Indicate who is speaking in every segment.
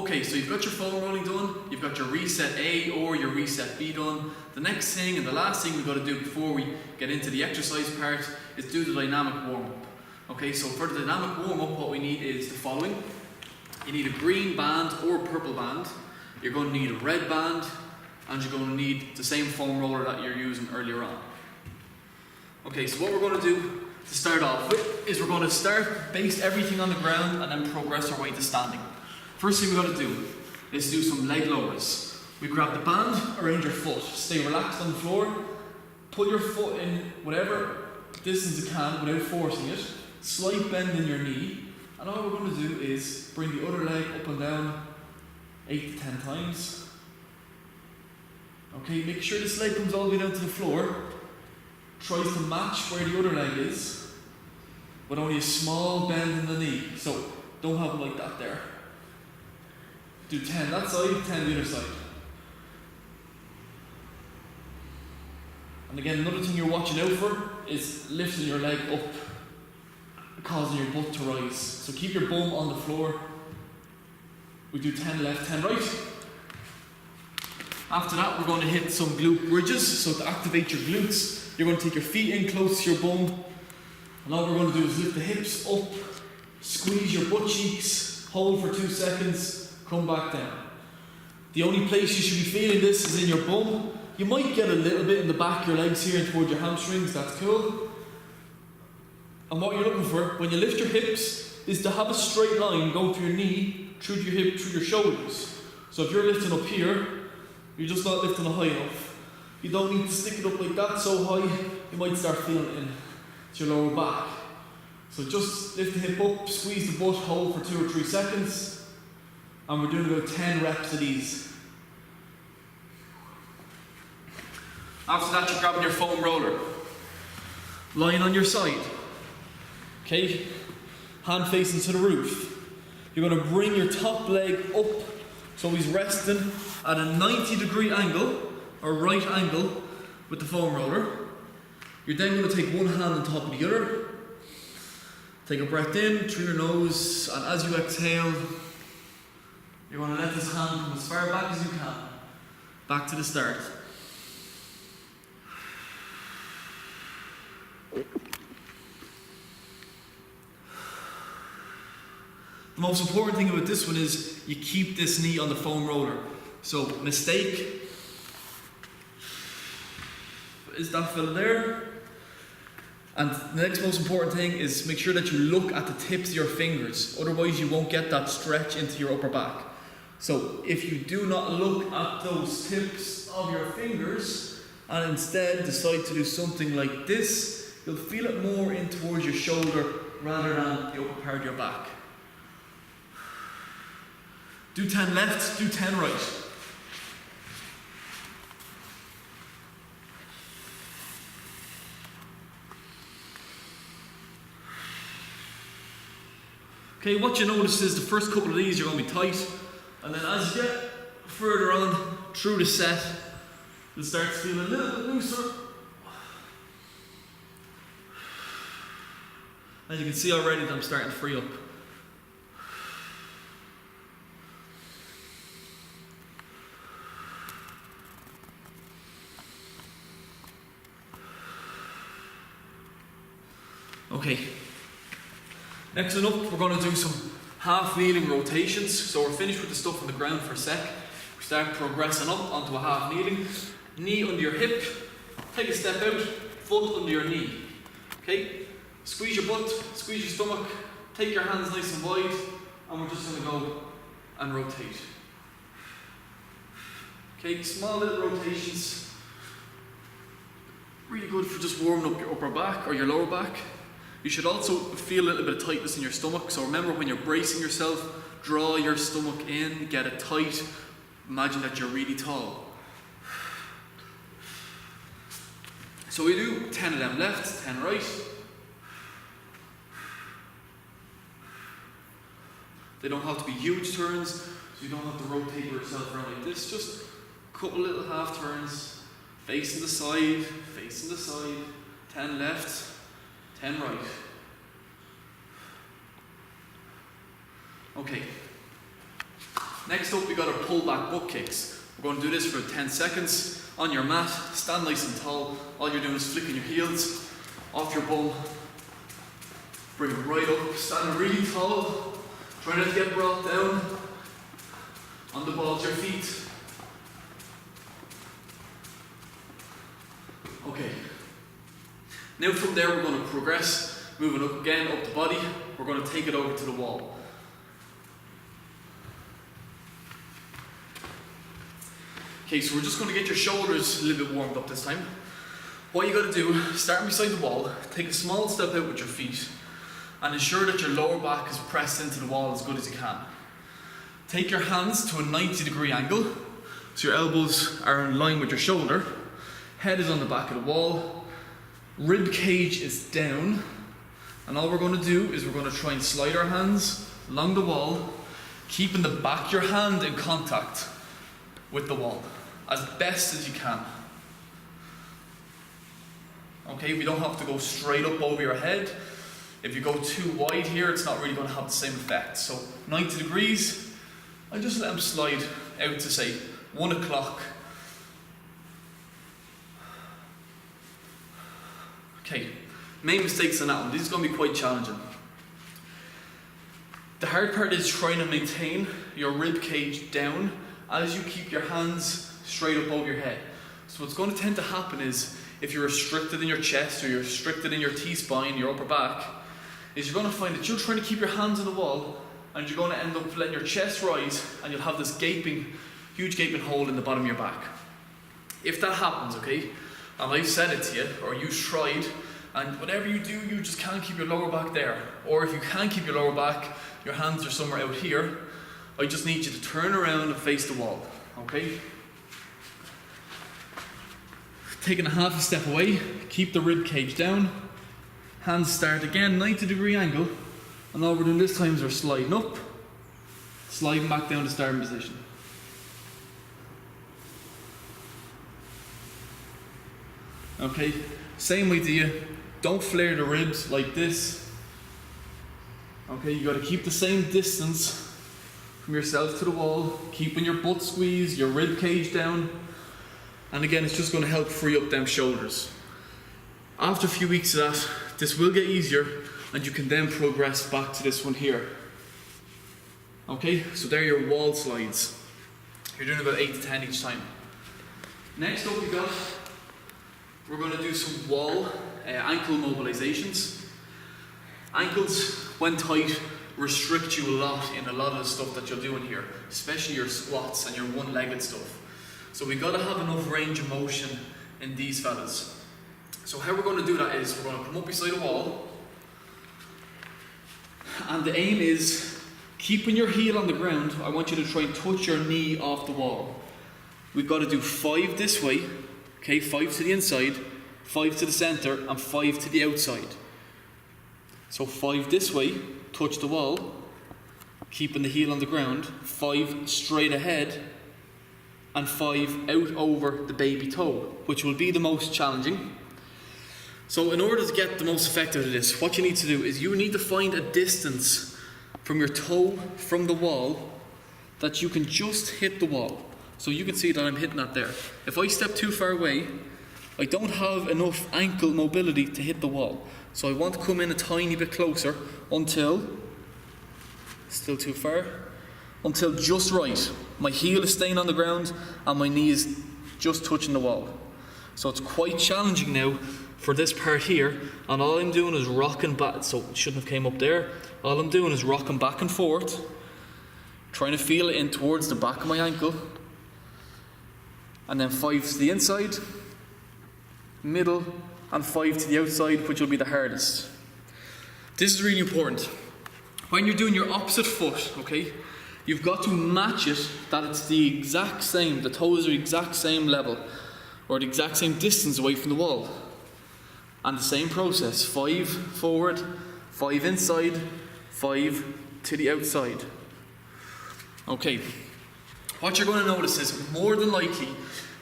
Speaker 1: Okay, so you've got your foam rolling done, you've got your reset A or your reset B done. The next thing and the last thing we've got to do before we get into the exercise part is do the dynamic warm-up. Okay, so for the dynamic warm-up, what we need is the following. You need a green band or a purple band. You're going to need a red band, and you're going to need the same foam roller that you're using earlier on. Okay, so what we're going to do to start off with is we're going to base everything on the ground and then progress our way to standing. First thing we've got to do is do some leg lowers. We grab the band around your foot, stay relaxed on the floor, put your foot in whatever distance you can without forcing it, slight bend in your knee, and all we're going to do is bring the other leg up and down 8 to 10 times. Okay, make sure this leg comes all the way down to the floor, tries to match where the other leg is, but only a small bend in the knee, so don't have it like that there. Do 10 that side, 10 the other side. And again, another thing you're watching out for is lifting your leg up, causing your butt to rise. So keep your bum on the floor. We do 10 left, 10 right. After that, we're going to hit some glute bridges. So to activate your glutes, you're going to take your feet in close to your bum. And all we're going to do is lift the hips up, squeeze your butt cheeks, hold for 2 seconds, come back down. The only place you should be feeling this is in your bum. You might get a little bit in the back of your legs here and toward your hamstrings, that's cool. And what you're looking for when you lift your hips is to have a straight line going through your knee, through your hip, through your shoulders. So if you're lifting up here, you're just not lifting it high enough. You don't need to stick it up like that so high, you might start feeling it into your lower back. So just lift the hip up, squeeze the butt, hold for 2 or 3 seconds. And we're doing about 10 reps of these. After that, you're grabbing your foam roller. Lying on your side. Okay? Hand facing to the roof. You're going to bring your top leg up so he's resting at a 90-degree angle, or right angle, with the foam roller. You're then going to take one hand on top of the other. Take a breath in through your nose, and as you exhale, you're going to let this hand come as far back as you can. Back to the start. The most important thing about this one is you keep this knee on the foam roller. So, mistake. Is that fella there? And the next most important thing is make sure that you look at the tips of your fingers. Otherwise you won't get that stretch into your upper back. So if you do not look at those tips of your fingers and instead decide to do something like this, you'll feel it more in towards your shoulder rather than the upper part of your back. Do 10 left, do 10 right. Okay, what you notice is the first couple of these you're going to be tight, and then as you get further on through the set, you'll start to feel a little bit looser. As you can see already that I'm starting to free up. Okay. Next one up, we're going to do some half kneeling rotations. So we're finished with the stuff on the ground for a sec. We start progressing up onto a half kneeling. Knee under your hip, take a step out, foot under your knee. Okay? Squeeze your butt, squeeze your stomach, take your hands nice and wide, and we're just going to go and rotate. Okay, small little rotations. Really good for just warming up your upper back or your lower back. You should also feel a little bit of tightness in your stomach. So remember, when you're bracing yourself, draw your stomach in, get it tight. Imagine that you're really tall. So we do 10 of them left, 10 right. They don't have to be huge turns, so you don't have to rotate yourself around like this. Just a couple little half turns, facing the side, 10 left, 10 right. Next up, we got our pull back butt kicks. We're going to do this for 10 seconds. On your mat, stand nice and tall. All you're doing is flicking your heels off your bum. Bring it right up, stand really tall. Try not to get brought down on the balls of your feet. Okay. Now from there we're going to progress, moving up again, up the body. We're going to take it over to the wall. Okay, so we're just going to get your shoulders a little bit warmed up this time. What you got to do, start beside the wall, take a small step out with your feet, and ensure that your lower back is pressed into the wall as good as you can. Take your hands to a 90-degree angle, so your elbows are in line with your shoulder, head is on the back of the wall, rib cage is down, and all we're going to do is we're going to try and slide our hands along the wall, keeping the back of your hand in contact with the wall as best as you can. Okay, we don't have to go straight up over your head. If you go too wide here, it's not really going to have the same effect. So 90 degrees, I just let them slide out to say 1 o'clock. Okay, main mistakes on that one. This is going to be quite challenging. The hard part is trying to maintain your rib cage down as you keep your hands straight up over your head. So what's going to tend to happen is if you're restricted in your chest or you're restricted in your T-spine, your upper back, is you're going to find that you're trying to keep your hands on the wall and you're going to end up letting your chest rise and you'll have this gaping, huge gaping hole in the bottom of your back. If that happens, okay, and I've said it to you, or you tried, and whatever you do, you just can't keep your lower back there. Or if you can't keep your lower back, your hands are somewhere out here, I just need you to turn around and face the wall, okay? Taking a half a step away, keep the rib cage down, hands start again, 90-degree angle, and all we're doing this time is we're sliding up, sliding back down to starting position. Okay, same idea, don't flare the ribs like this. Okay, you got to keep the same distance from yourself to the wall, keeping your butt squeezed, your rib cage down. And again, it's just going to help free up them shoulders. After a few weeks of that, this will get easier and you can then progress back to this one here. Okay, so there are your wall slides. You're doing about 8 to 10 each time. Next up we're going to do some wall ankle mobilizations. Ankles, when tight, restrict you a lot in a lot of the stuff that you're doing here, especially your squats and your one-legged stuff. So we've got to have enough range of motion in these fellas. So how we're going to do that is we're going to come up beside a wall, and the aim is keeping your heel on the ground. I want you to try and touch your knee off the wall. We've got to do 5 this way, okay, 5 to the inside, 5 to the center, and 5 to the outside. So 5 this way, touch the wall, keeping the heel on the ground, 5 straight ahead, and 5 out over the baby toe, which will be the most challenging. So in order to get the most effect out of this, what you need to do is you need to find a distance from your toe from the wall that you can just hit the wall. So you can see that I'm hitting that there. If I step too far away, I don't have enough ankle mobility to hit the wall. So I want to come in a tiny bit closer until, still too far, until just right. My heel is staying on the ground and my knee is just touching the wall. So it's quite challenging now for this part here, and all I'm doing is rocking back, so it shouldn't have came up there. All I'm doing is rocking back and forth, trying to feel it in towards the back of my ankle, and then 5 to the inside, middle, and 5 to the outside, which will be the hardest. This is really important. When you're doing your opposite foot, okay, you've got to match it that it's the exact same, the toes are the exact same level, or the exact same distance away from the wall. And the same process, 5 forward, 5 inside, 5 to the outside. Okay, what you're going to notice is more than likely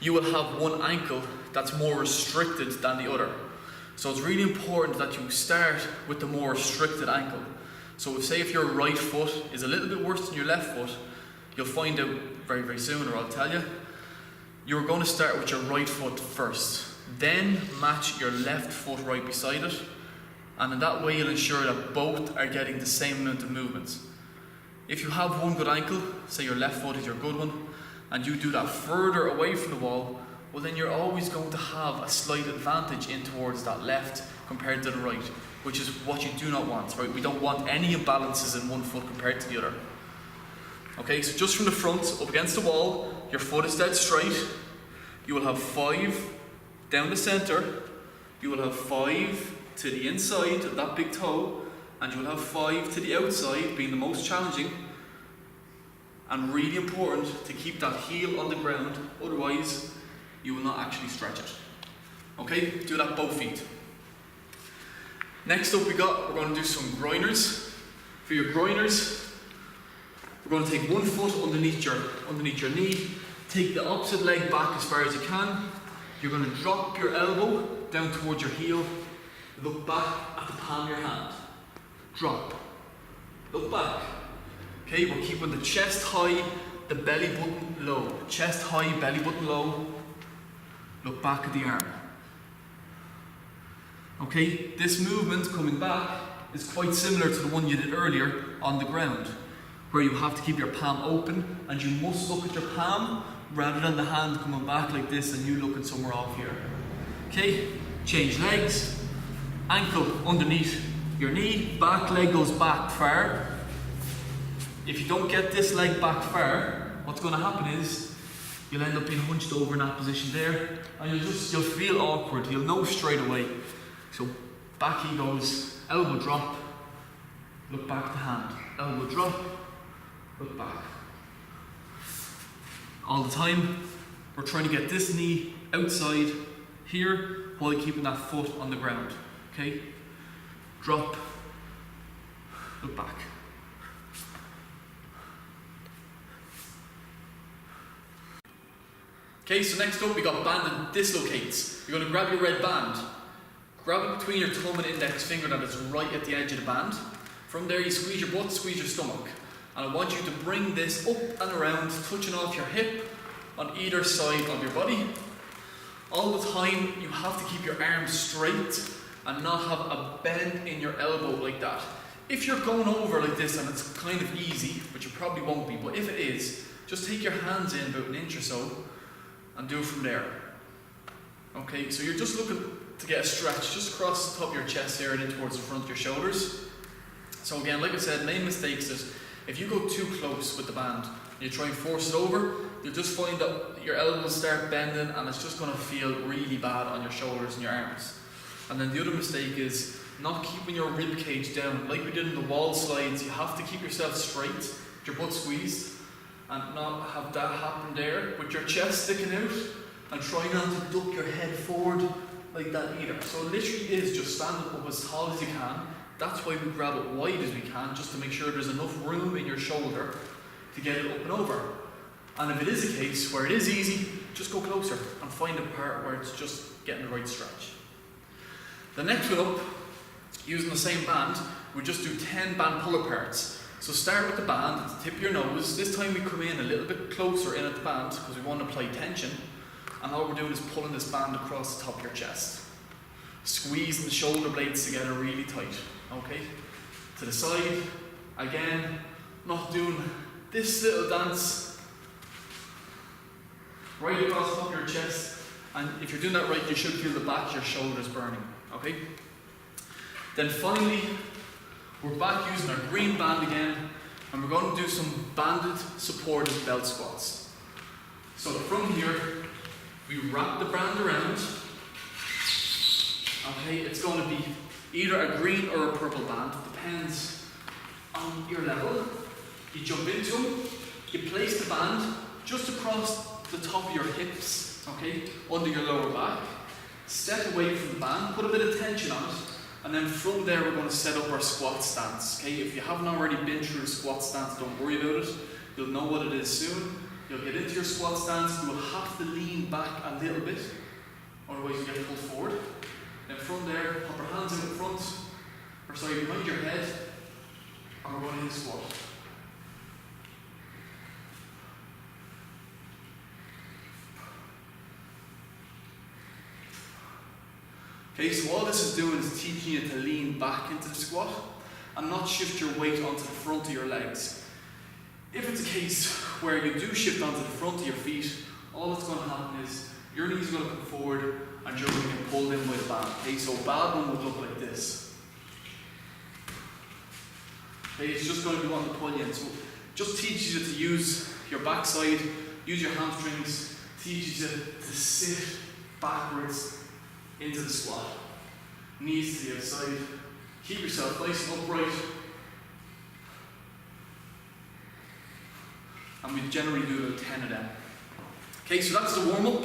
Speaker 1: you will have one ankle that's more restricted than the other. So it's really important that you start with the more restricted ankle. So say if your right foot is a little bit worse than your left foot, you'll find out very, very soon, or I'll tell you, you're going to start with your right foot first. Then match your left foot right beside it. And in that way, you'll ensure that both are getting the same amount of movements. If you have one good ankle, say your left foot is your good one, and you do that further away from the wall, well then you're always going to have a slight advantage in towards that left compared to the right, which is what you do not want, right? We don't want any imbalances in one foot compared to the other. Okay, so just from the front, up against the wall, your foot is dead straight. You will have 5 down the centre, you will have 5 to the inside of that big toe, and you will have 5 to the outside, being the most challenging. And really important to keep that heel on the ground, otherwise you will not actually stretch it. Okay, do that both feet. Next up we're going to do some groiners. For your groiners, we're going to take one foot underneath your knee, take the opposite leg back as far as you can. You're going to drop your elbow down towards your heel, look back at the palm of your hand. Drop, look back. Okay, we're keeping the chest high, the belly button low. Chest high, belly button low. Look back at the arm. Okay, this movement coming back is quite similar to the one you did earlier on the ground, where you have to keep your palm open and you must look at your palm rather than the hand coming back like this and you looking somewhere off here. Okay, change legs, ankle underneath your knee, back leg goes back far. If you don't get this leg back far, what's going to happen is you'll end up being hunched over in that position there, and you'll feel awkward. You'll know straight away. So back he goes, elbow drop, look back at the hand, elbow drop, look back. All the time, we're trying to get this knee outside here while keeping that foot on the ground. Okay, drop, look back. Okay, so next up we got banded dislocates. You're going to grab your red band. Grab it between your thumb and index finger that is right at the edge of the band. From there you squeeze your butt, squeeze your stomach. And I want you to bring this up and around, touching off your hip on either side of your body. All the time you have to keep your arms straight and not have a bend in your elbow like that. If you're going over like this and it's kind of easy, which you probably won't be, but if it is, just take your hands in about an inch or so and do it from there. Okay, so you're just looking to get a stretch just across the top of your chest here and in towards the front of your shoulders. So again, like I said, main mistake is if you go too close with the band and you try and force it over, you'll just find that your elbows start bending and it's just going to feel really bad on your shoulders and your arms. And then the other mistake is not keeping your rib cage down. Like we did in the wall slides, you have to keep yourself straight, with your butt squeezed, and not have that happen there with your chest sticking out, and try not to duck your head forward like that either. So it literally is just standing up as tall as you can. That's why we grab it wide as we can, just to make sure there's enough room in your shoulder to get it up and over. And if it is a case where it is easy, just go closer and find a part where it's just getting the right stretch. The next one up, using the same band, we just do 10 band pull aparts. So start with the band at the tip of your nose. This time we come in a little bit closer in at the band because we want to apply tension. And all we're doing is pulling this band across the top of your chest. Squeezing the shoulder blades together really tight. Okay? To the side. Again, not doing this little dance. Right across the top of your chest. And if you're doing that right, you should feel the back of your shoulders burning. Okay? Then finally, we're back using our green band again, and we're going to do some banded supported belt squats. So from here, we wrap the band around. Okay, it's going to be either a green or a purple band, depends on your level. You jump into them, you place the band just across the top of your hips, okay, under your lower back. Step away from the band, put a bit of tension on it, and then from there we're going to set up our squat stance. Okay, if you haven't already been through a squat stance, don't worry about it. You'll know what it is soon. You'll get into your squat stance, you will have to lean back a little bit, otherwise you get pulled forward. Then from there, pop your hands in front, or sorry, behind your head, and we're going to hit a squat. Okay, so all this is doing is teaching you to lean back into the squat and not shift your weight onto the front of your legs. If it's a case where you do shift onto the front of your feet, all that's going to happen is your knees are going to come forward and you're going to get pulled in by the bad. Okay, so bad one would look like this. Okay, it's just going to be wanting to pull you in. So just teaches you to use your backside, use your hamstrings, teaches you to sit backwards into the squat. Knees to the outside. Keep yourself nice and upright. And we generally do about 10 of them. Okay, so that's the warm-up.